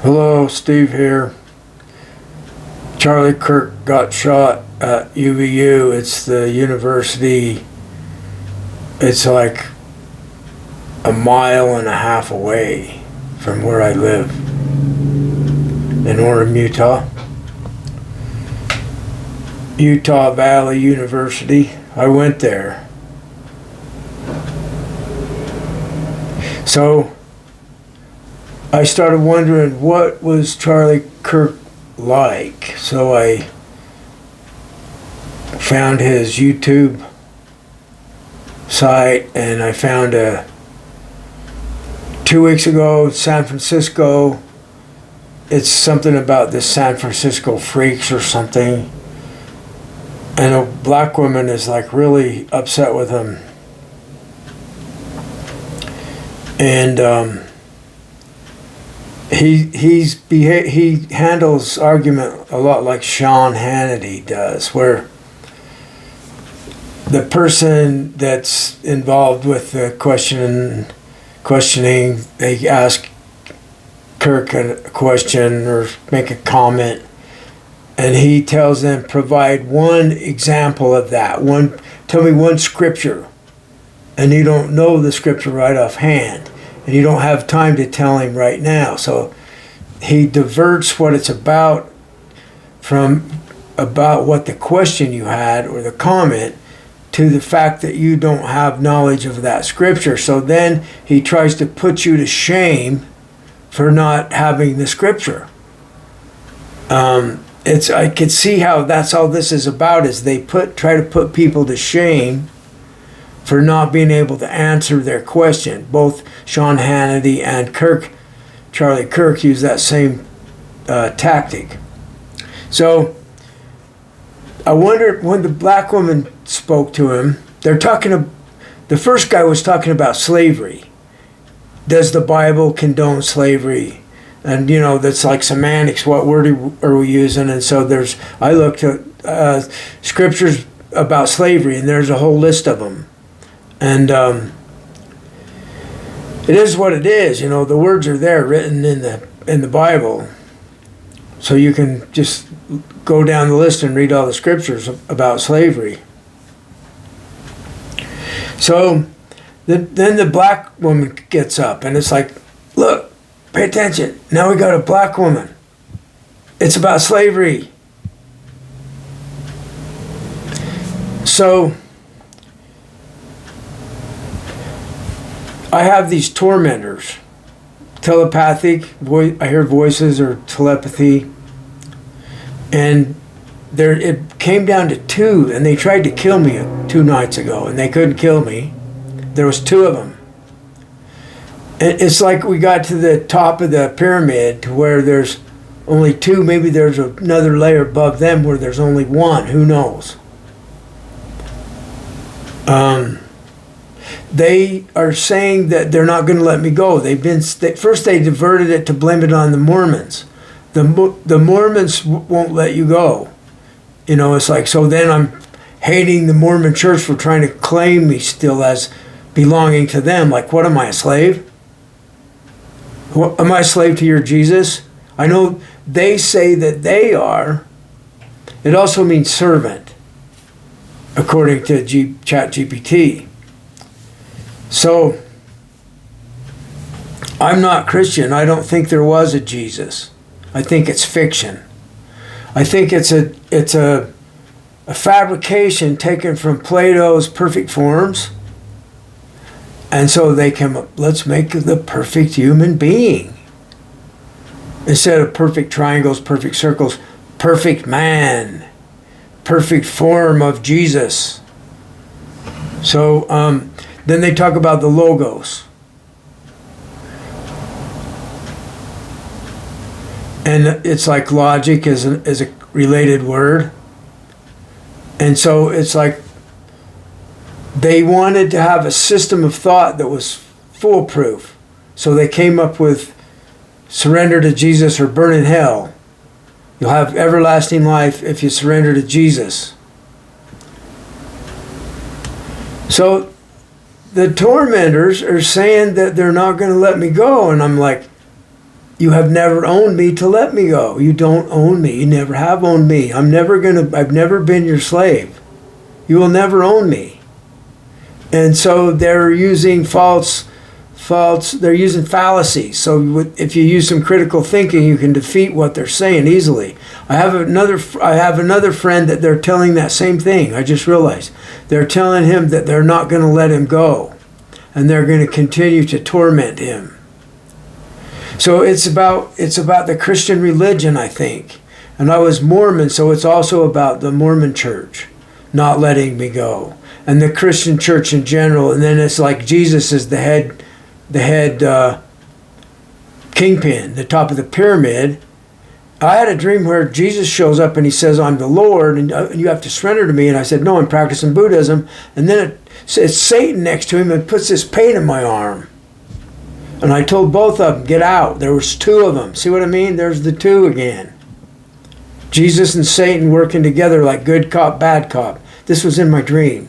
Hello, Steve here. Charlie Kirk got shot at UVU. It's the university. It's like a mile and a half away from where I live in Orem, Utah. Utah Valley University. I went there. So I started wondering what was Charlie Kirk like. So I found his YouTube site, and I found 2 weeks ago, San Francisco. It's something about the San Francisco freaks or something. And a black woman is like really upset with him. And he handles argument a lot like Sean Hannity does, where the person that's involved with the questioning, they ask Kirk a question or make a comment, and he tells them, provide one example of that. Tell me one scripture. And you don't know the scripture right offhand. And you don't have time to tell him right now. So he diverts what it's about from about what the question you had or the comment to the fact that you don't have knowledge of that scripture. So then he tries to put you to shame for not having the scripture. I could see how that's all this is about, is they try to put people to shame for not being able to answer their question. Both Sean Hannity and Charlie Kirk use that same tactic. So I wondered, when the black woman spoke to him, the first guy was talking about slavery. Does the Bible condone slavery? And that's like semantics. What word are we using? And so I looked at scriptures about slavery, and there's a whole list of them. And it is what it is. The words are there written in the Bible. So you can just go down the list and read all the scriptures about slavery. So then the black woman gets up, and it's like, look, pay attention. Now we got a black woman. It's about slavery. So I have these tormentors, telepathic, I hear voices or telepathy, and it came down to 2, and they tried to kill me 2 nights ago, and they couldn't kill me. There was 2 of them. And it's like we got to the top of the pyramid to where there's only 2, maybe there's another layer above them where there's only 1, who knows. They are saying that they're not going to let me go. First they diverted it to blame it on the Mormons. The Mormons won't let you go. It's like, so then I'm hating the Mormon church for trying to claim me still as belonging to them. Like, what am I, a slave? Am I a slave to your Jesus? I know they say that they are. It also means servant, according to ChatGPT. So, I'm not Christian. I don't think there was a Jesus. I think it's fiction. I think it's a fabrication taken from Plato's perfect forms. And so they came up, let's make the perfect human being. Instead of perfect triangles, perfect circles, perfect man, perfect form of Jesus. So then they talk about the logos. And it's like logic is a related word. And so it's like they wanted to have a system of thought that was foolproof. So they came up with surrender to Jesus or burn in hell. You'll have everlasting life if you surrender to Jesus. So the tormentors are saying that they're not going to let me go. And I'm like, You have never owned me to let me go. You don't own me. You never have owned me. I've never been your slave. You will never own me. And so they're using they're using fallacies. So if you use some critical thinking, you can defeat what they're saying easily. I have another friend that they're telling that same thing. I just realized. They're telling him that they're not going to let him go. And they're going to continue to torment him. So it's about the Christian religion, I think. And I was Mormon, so it's also about the Mormon church not letting me go. And the Christian church in general. And then it's like Jesus is the head kingpin, the top of the pyramid. I had a dream where Jesus shows up and he says, I'm the Lord, and you have to surrender to me. And I said, no, I'm practicing Buddhism. And then it's Satan next to him and puts this pain in my arm. And I told both of them, get out. There was two of them. See what I mean? There's the two again. Jesus and Satan working together like good cop, bad cop. This was in my dream.